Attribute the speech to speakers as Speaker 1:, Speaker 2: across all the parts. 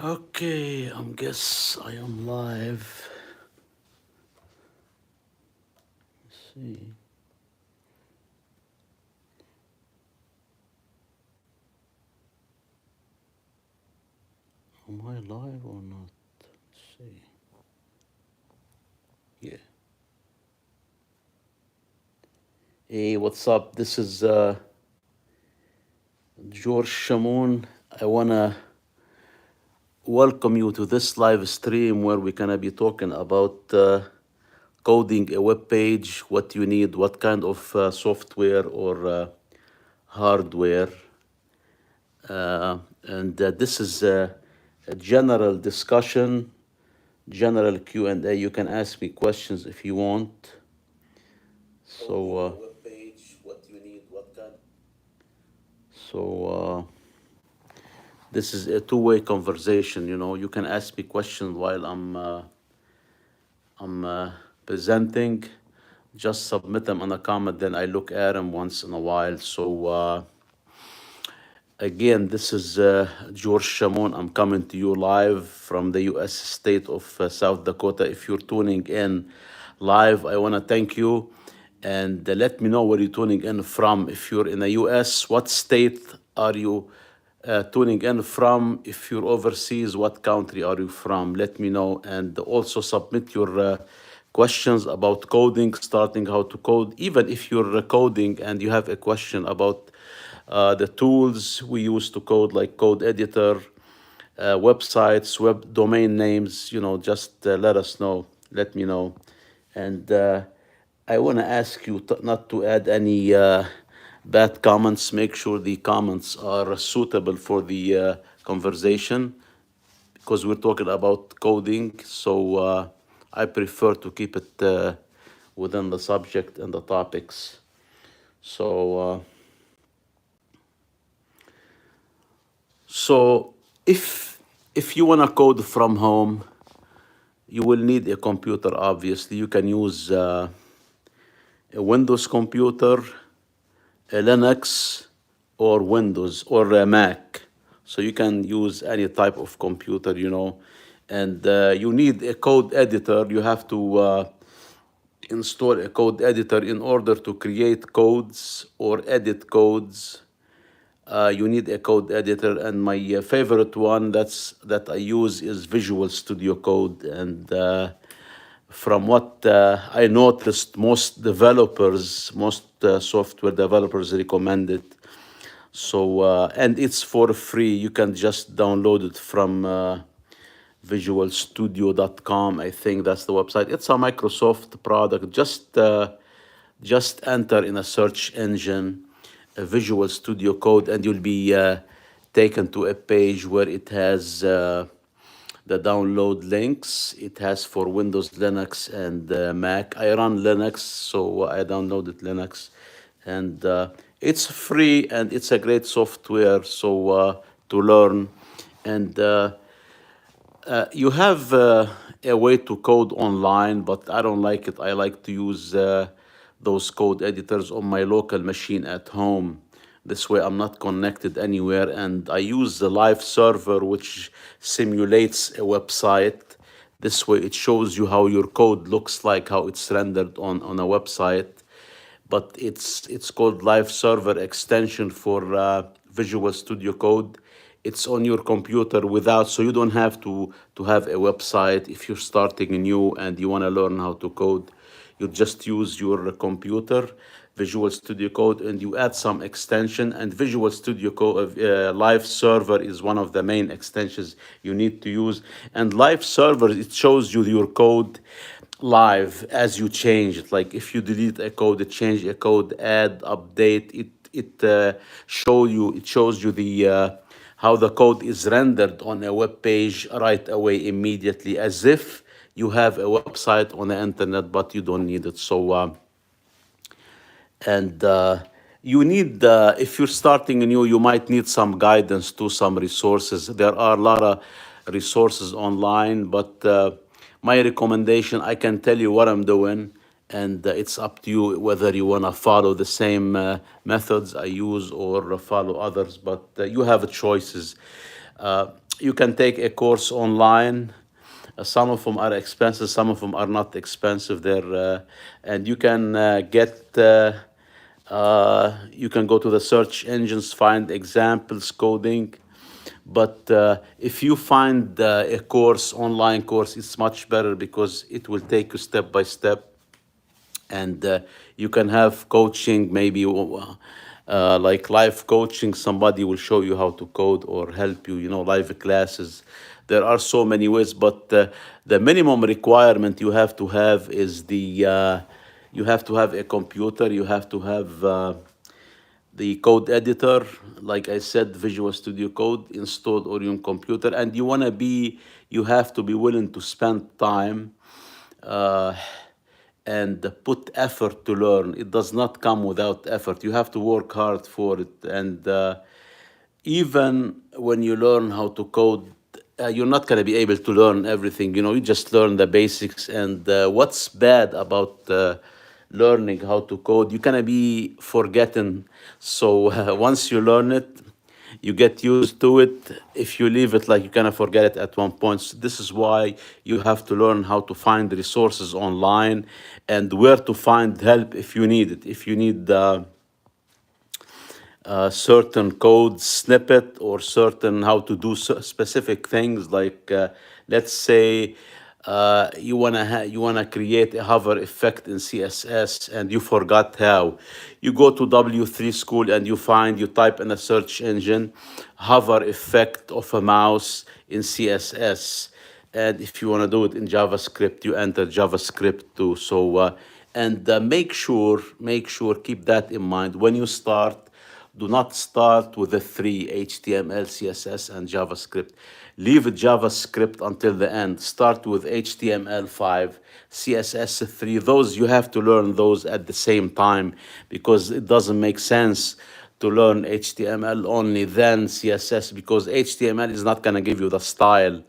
Speaker 1: Okay, I guess I am live. Let's see. Am I live or not? Let's see. Yeah. Hey, what's up? This is George Shamoun. I wanna welcome you to this live stream where we're gonna be talking about coding a web page, what you need, what kind of software or hardware. And this is a general discussion, general Q&A. You can ask me questions if you want. So, web page, what you need, what kind. So this is a two-way conversation. You know, you can ask me questions while I'm presenting. Just submit them in a comment, then I look at them once in a while. So. Again, this is George Shamoun. I'm coming to you live from the U.S. state of South Dakota. If you're tuning in live, I want to thank you and let me know where you're tuning in from. If you're in the U.S., what state are you tuning in from? If you're overseas, what country are you from? Let me know, and also submit your questions about coding, starting how to code. Even if you're coding and you have a question about the tools we use to code, like code editor, websites, web domain names, you know, just let us know, let me know. And I want to ask you not to add any bad comments. Make sure the comments are suitable for the conversation, because we're talking about coding. So I prefer to keep it within the subject and the topics. So if you want to code from home, you will need a computer. Obviously, you can use a Windows computer, a Linux, or Windows or a Mac. So you can use any type of computer, you know. And you need a code editor. You have to install a code editor in order to create codes or edit codes. You need a code editor, and my favorite one that I use is Visual Studio Code. And from what I noticed, most software developers recommend it. So and it's for free. You can just download it from visualstudio.com. I think that's the website. It's a Microsoft product. Just enter in a search engine a Visual Studio Code, and you'll be taken to a page where it has the download links. It has for Windows, Linux, and Mac. I run Linux, so I downloaded Linux, and it's free, and it's a great software. So to learn, and you have a way to code online, but I don't like it. I like to use those code editors on my local machine at home. This way I'm not connected anywhere, and I use the live server, which simulates a website. This way it shows you how your code looks like, how it's rendered on a website. But it's called live server extension for Visual Studio Code. It's on your computer without, so you don't have to have a website. If you're starting new and you want to learn how to code, you just use your computer, Visual Studio Code, and you add some extension. And Visual Studio Code Live Server is one of the main extensions you need to use. And Live Server, it shows you your code live as you change it. Like if you delete a code, it change a code, add, update. It shows you the how the code is rendered on a web page right away, immediately, as if you have a website on the internet, but you don't need it. So and you need, if you're starting new, you might need some guidance to some resources. There are a lot of resources online, but my recommendation, I can tell you what I'm doing, and it's up to you whether you want to follow the same methods I use or follow others, but you have choices. You can take a course online. Some of them are expensive, some of them are not expensive. And you can you can go to the search engines, find examples, coding. But if you find a course, online course, it's much better because it will take you step by step, and you can have coaching, maybe like live coaching. Somebody will show you how to code or help you, live classes. There are so many ways, but the minimum requirement you have to have is you have to have a computer, you have to have the code editor, like I said, Visual Studio Code installed on your computer, and you have to be willing to spend time uh, and put effort to learn. It does not come without effort. You have to work hard for it. And even when you learn how to code, you're not going to be able to learn everything. You just learn the basics. And what's bad about learning how to code, you're going to be forgetting. So once you learn it, you get used to it. If you leave it, like, you're gonna forget it at one point. So this is why you have to learn how to find resources online and where to find help if you need it. If you need certain code snippet or certain how to do specific things, like let's say you wanna create a hover effect in CSS and you forgot how. You go to W3 School and you type in a search engine hover effect of a mouse in CSS. And if you want to do it in JavaScript, you enter JavaScript too. So and make sure, keep that in mind when you start. Do not start with the three: HTML, CSS, and JavaScript. Leave JavaScript until the end. Start with HTML5, CSS3. Those, you have to learn those at the same time, because it doesn't make sense to learn HTML only, then CSS, because HTML is not going to give you the style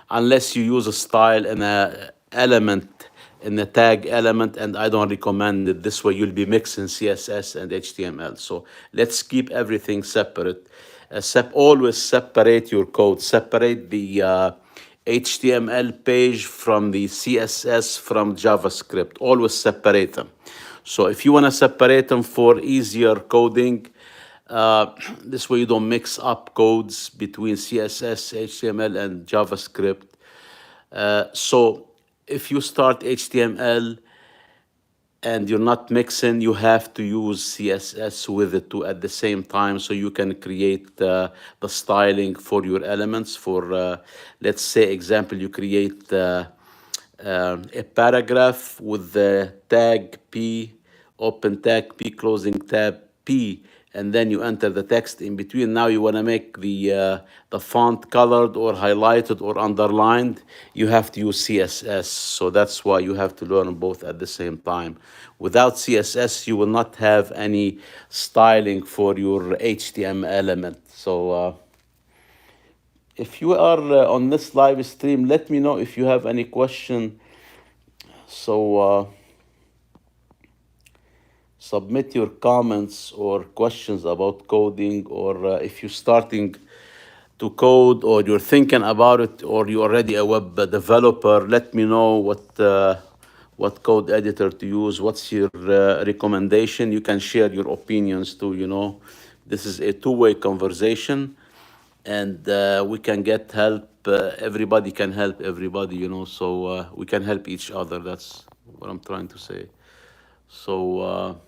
Speaker 1: unless you use a style in a element, in the tag element, and I don't recommend it. This way you'll be mixing CSS and HTML. So let's keep everything separate. Always separate your code. Separate the HTML page from the CSS from JavaScript. Always separate them. So if you want to separate them for easier coding, this way you don't mix up codes between CSS, HTML, and JavaScript. So if you start HTML and you're not mixing, you have to use CSS with it too at the same time, so you can create the styling for your elements. For let's say example, you create a paragraph with the tag P, open tag P, closing tab P, and then you enter the text in between. Now you want to make the font colored or highlighted or underlined. You have to use CSS. So that's why you have to learn both at the same time. Without CSS, you will not have any styling for your HTML element. So if you are on this live stream, let me know if you have any question. So submit your comments or questions about coding, or if you're starting to code or you're thinking about it, or you're already a web developer, let me know what code editor to use. What's your recommendation? You can share your opinions too. This is a two-way conversation, and we can get help. Everybody can help everybody, so we can help each other. That's what I'm trying to say. So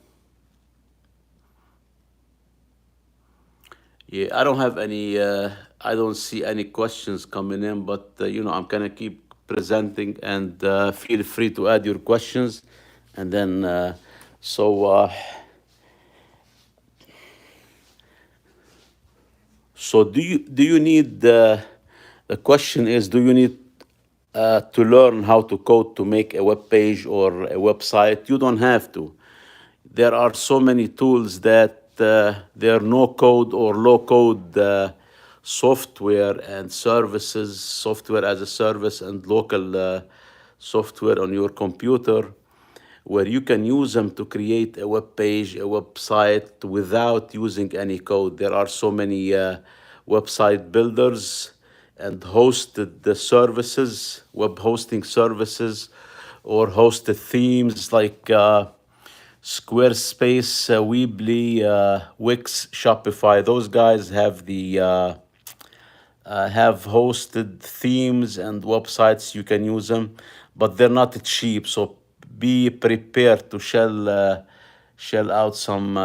Speaker 1: yeah, I don't have any, I don't see any questions coming in, but I'm gonna keep presenting, and feel free to add your questions. And then, so do you need, the question is, do you need to learn how to code to make a web page or a website? You don't have to. There are so many tools that there are no code or low code software and services, software as a service, and local software on your computer, where you can use them to create a web page, a website, without using any code. There are so many website builders and hosted the services, web hosting services, or hosted themes like Squarespace, Weebly, Wix, Shopify. Those guys have hosted themes and websites. You can use them, but they're not cheap. So be prepared to shell out some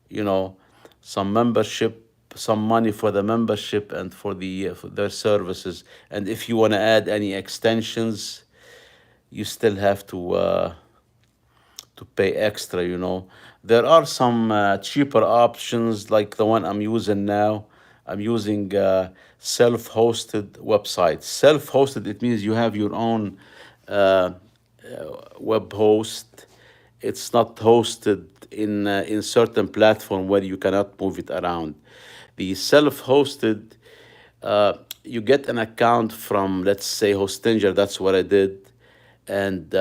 Speaker 1: you know some membership, some money for the membership and for their services. And if you want to add any extensions, you still have to pay extra, you know. There are some cheaper options like the one I'm using now. I'm using self-hosted websites. Self-hosted, it means you have your own web host. It's not hosted in certain platform where you cannot move it around. The self-hosted, you get an account from, let's say, Hostinger. That's what I did, and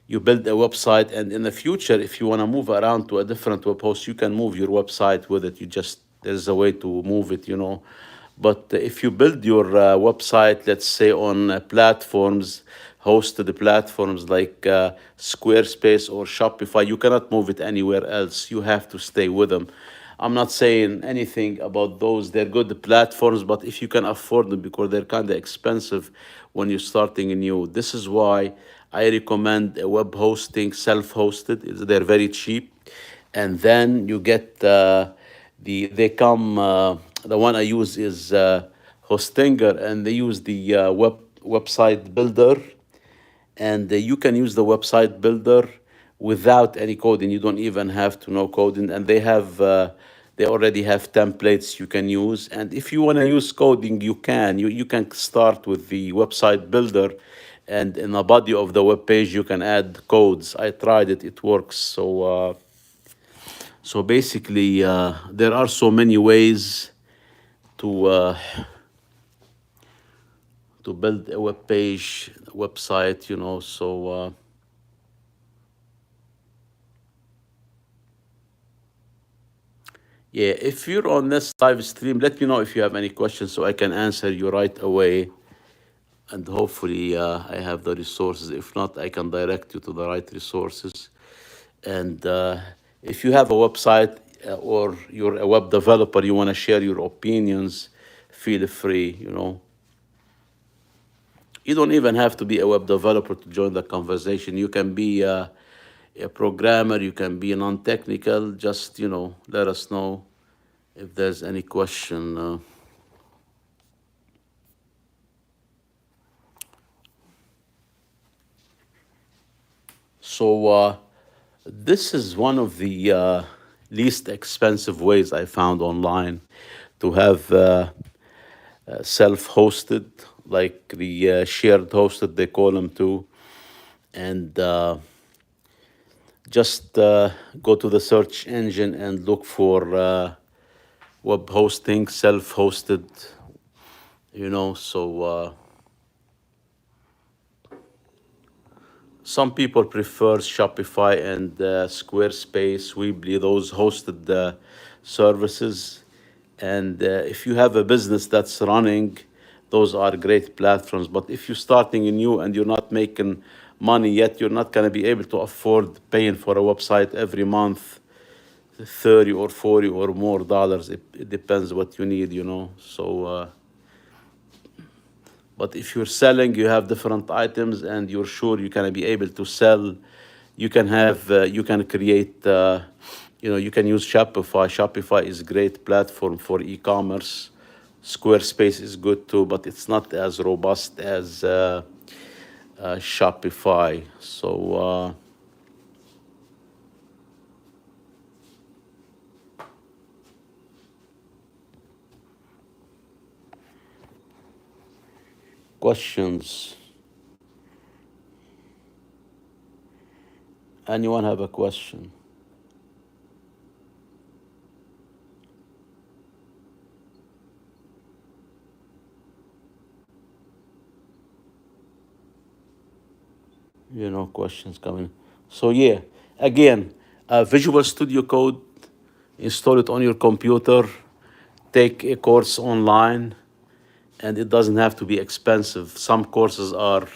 Speaker 1: you build a website. And in the future, if you want to move around to a different web host, you can move your website with it. You just there's a way to move it, you know. But if you build your website, let's say on platforms, hosted platforms like Squarespace or Shopify, you cannot move it anywhere else. You have to stay with them. I'm not saying anything about those. They're good platforms, but if you can afford them, because they're kind of expensive when you're starting new. This is why I recommend a web hosting, self-hosted. They're very cheap, and then you get they come. The one I use is Hostinger, and they use the website builder, and you can use the website builder without any coding. You don't even have to know coding, and they already have templates you can use. And if you want to use coding, you can. You can start with the website builder, and in the body of the web page you can add codes. I tried it; it works. So basically, there are so many ways to to build a web page, website, you know. So yeah, if you're on this live stream, let me know if you have any questions so I can answer you right away. And hopefully, I have the resources. If not, I can direct you to the right resources. And if you have a website or you're a web developer, you want to share your opinions, feel free, you know. You don't even have to be a web developer to join the conversation. You can be a programmer, you can be non-technical. Just, you know, let us know if there's any question. So this is one of the least expensive ways I found online to have self-hosted, like the shared hosted, they call them too. And just go to the search engine and look for web hosting, self-hosted, you know. So some people prefer Shopify and Squarespace, Weebly, those hosted services. And if you have a business that's running, those are great platforms. But if you're starting new and you're not making money yet, you're not going to be able to afford paying for a website every month, 30 or 40 or more dollars. It depends what you need, you know. So but if you're selling, you have different items, and you're sure you're gonna be able to sell. You can have, you can create, you know, you can use Shopify. Shopify is a great platform for e-commerce. Squarespace is good too, but it's not as robust as Shopify. So questions? Anyone have a question? You know, questions coming. So yeah, again, Visual Studio Code, install it on your computer, take a course online, and it doesn't have to be expensive. Some courses are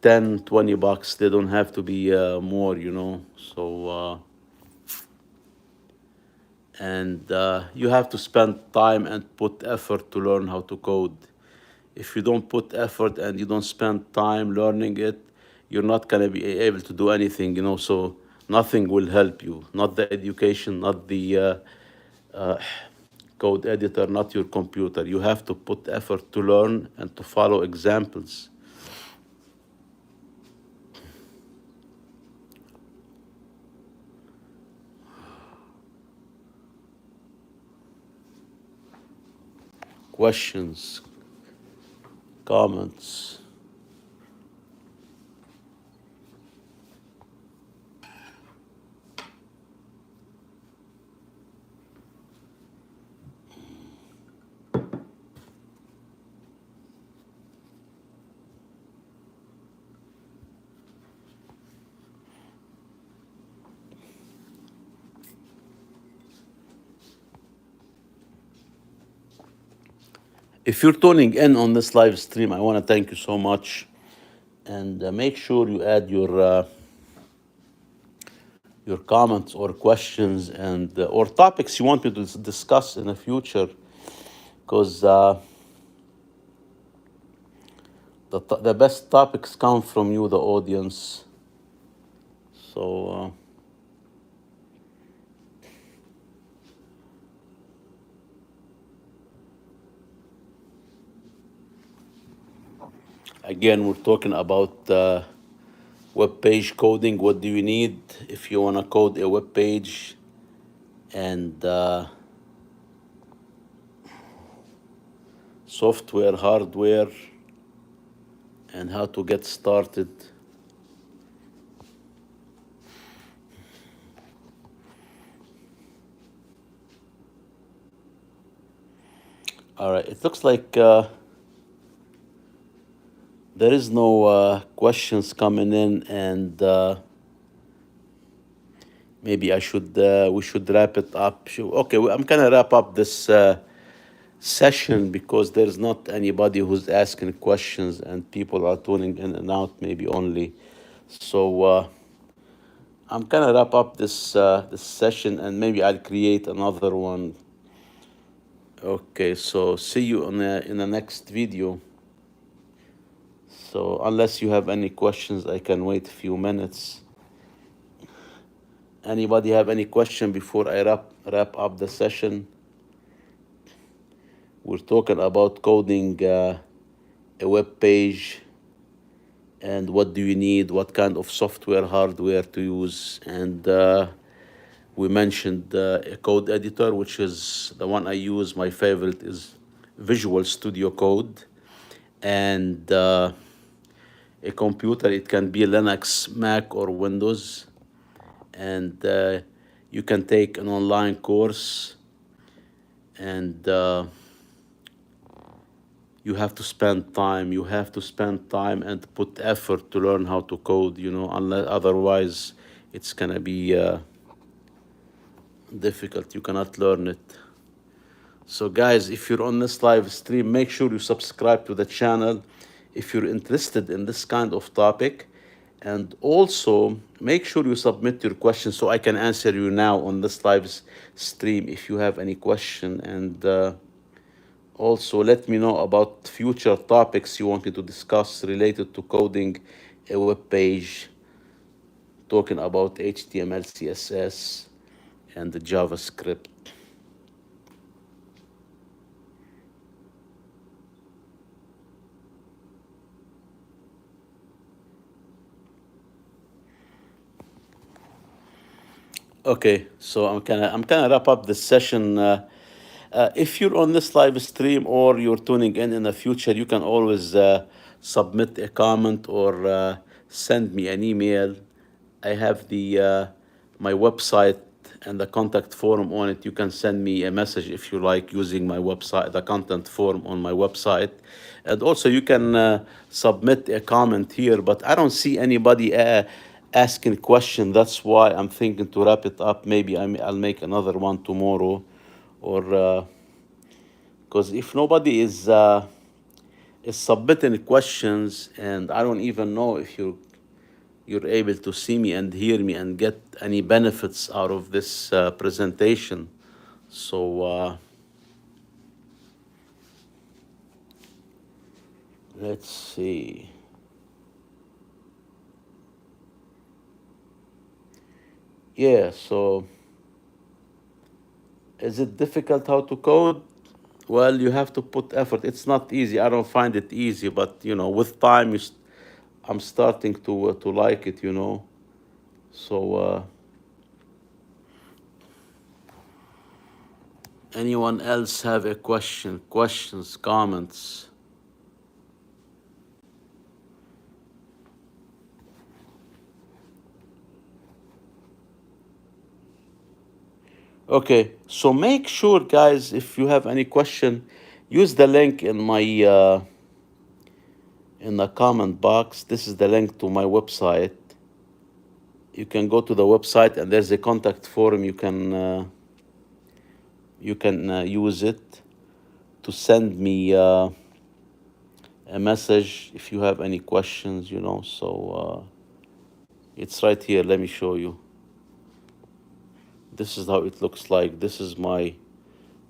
Speaker 1: 10, $20. They don't have to be more, you know. So, and you have to spend time and put effort to learn how to code. If you don't put effort and you don't spend time learning it, you're not going to be able to do anything, you know. So nothing will help you, not the education, not the uh, code editor, not your computer. You have to put effort to learn and to follow examples. Questions, comments. If you're tuning in on this live stream, I want to thank you so much, and make sure you add your comments or questions and or topics you want me to discuss in the future, because the best topics come from you, the audience. So again, we're talking about web page coding. What do you need if you want to code a web page, and software, hardware, and how to get started. All right, it looks like there is no questions coming in, and maybe we should wrap it up. Okay, I'm gonna wrap up this session because there's not anybody who's asking questions, and people are tuning in and out maybe only. So I'm gonna wrap up this session, and maybe I'll create another one. Okay, so see you in the next video. So unless you have any questions, I can wait a few minutes. Anybody have any question before I wrap up the session? We're talking about coding a web page, and what do you need, what kind of software, hardware to use, and we mentioned a code editor, which is the one I use. My favorite is Visual Studio Code, and a computer. It can be Linux, Mac, or Windows, and you can take an online course, and you have to spend time. You have to spend time and put effort to learn how to code, you know, unless otherwise it's gonna be difficult. You cannot learn it. So guys, if you're on this live stream, make sure you subscribe to the channel if you're interested in this kind of topic, and also make sure you submit your questions so I can answer you now on this live stream if you have any question. And also let me know about future topics you want me to discuss related to coding a web page, talking about HTML, CSS, and the JavaScript. Okay, so I'm gonna wrap up this session. If you're on this live stream or you're tuning in the future, you can always submit a comment or send me an email. I have the my website and the contact form on it. You can send me a message if you like, using my website, the contact form on my website. And also you can submit a comment here, but I don't see anybody asking a question. That's why I'm thinking to wrap it up. Maybe I'll make another one tomorrow, or because if nobody is is submitting questions, and I don't even know if you're able to see me and hear me and get any benefits out of this presentation. So let's see. Yeah, so is it difficult how to code? Well, you have to put effort. It's not easy. I don't find it easy, but with time, I'm starting to like it. So anyone else have a question? Questions, comments? Okay, so make sure, guys, if you have any question, use the link in the comment box. This is the link to my website. You can go to the website, and there's a contact form. You can use it to send me a message if you have any questions. So it's right here. Let me show you. This is how it looks like. This is my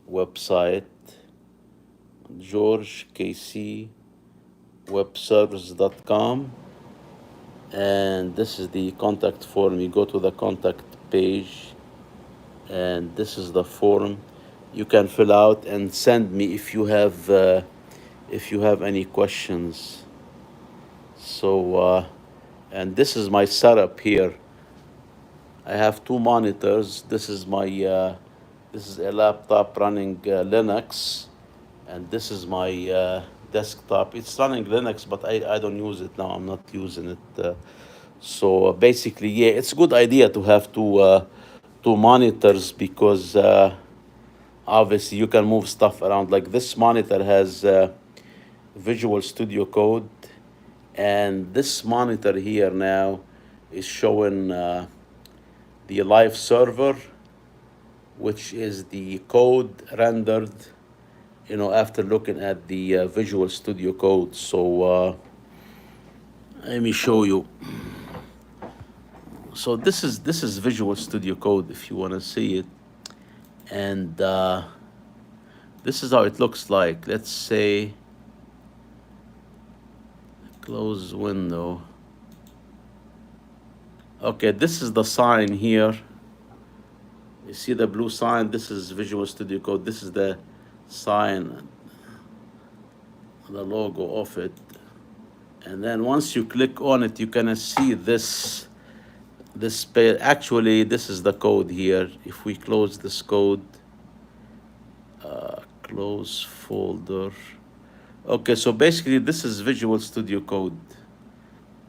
Speaker 1: website, georgekcwebservice.com, and this is the contact form. You go to the contact page, and this is the form you can fill out and send me if you have any questions. So and this is my setup here. I have two monitors. This is a laptop running Linux, and this is my desktop. It's running Linux, but I don't use it now. I'm not using it. So basically, yeah, it's a good idea to have two monitors, because obviously you can move stuff around. Like this monitor has Visual Studio Code, and this monitor here now is showing the live server, which is the code rendered, after looking at the Visual Studio Code. So let me show you. So this is Visual Studio Code, if you want to see it, and this is how it looks like. Let's say close window. Okay, this is the sign here. You see the blue sign? This is Visual Studio Code. This is the sign, the logo of it. And then once you click on it, you can see this page. Actually, this is the code here. If we close this code, close folder. Okay, so basically this is Visual Studio Code.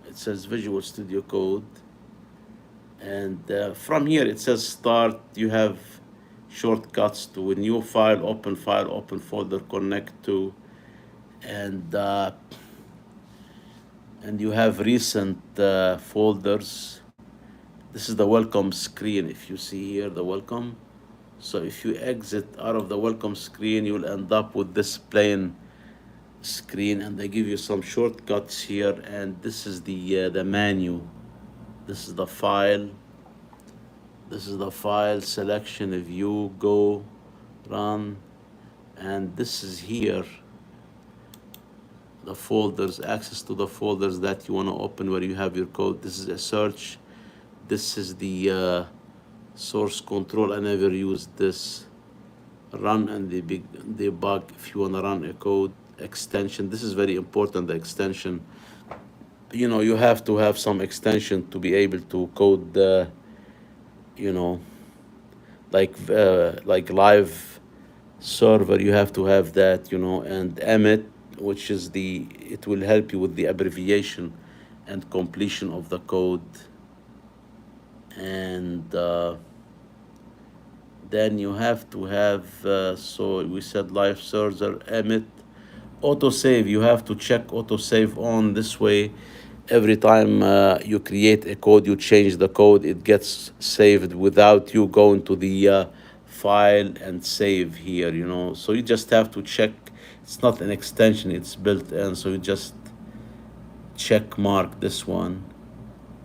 Speaker 1: It says Visual Studio Code. And from here it says start. You have shortcuts to a new file, open folder, connect to, and you have recent folders. This is the welcome screen. If you see here, the welcome. So if you exit out of the welcome screen, you'll end up with this plain screen, and they give you some shortcuts here. And this is the menu. This is the file. This is the file selection, view, go, run, and this is here the folders, access to the folders that you want to open where you have your code. This is a search. This is the source control. I never used this. Run and debug if you want to run a code. Extension. This is very important, the extension. You have to have some extension to be able to code like live server. You have to have that, and emit, which is it will help you with the abbreviation and completion of the code. And then you have to have, so we said live server, emit, autosave. You have to check autosave on. This way, every time you create a code, you change the code, it gets saved without you going to the file and save here. So you just have to check. It's not an extension, it's built in. So you just check mark this one,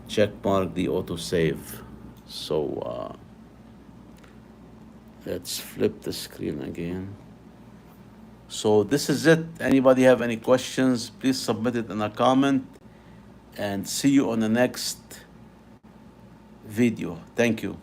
Speaker 1: check mark the autosave. So let's flip the screen again. So this is it. Anybody have any questions, please submit it in a comment, and see you on the next video. Thank you.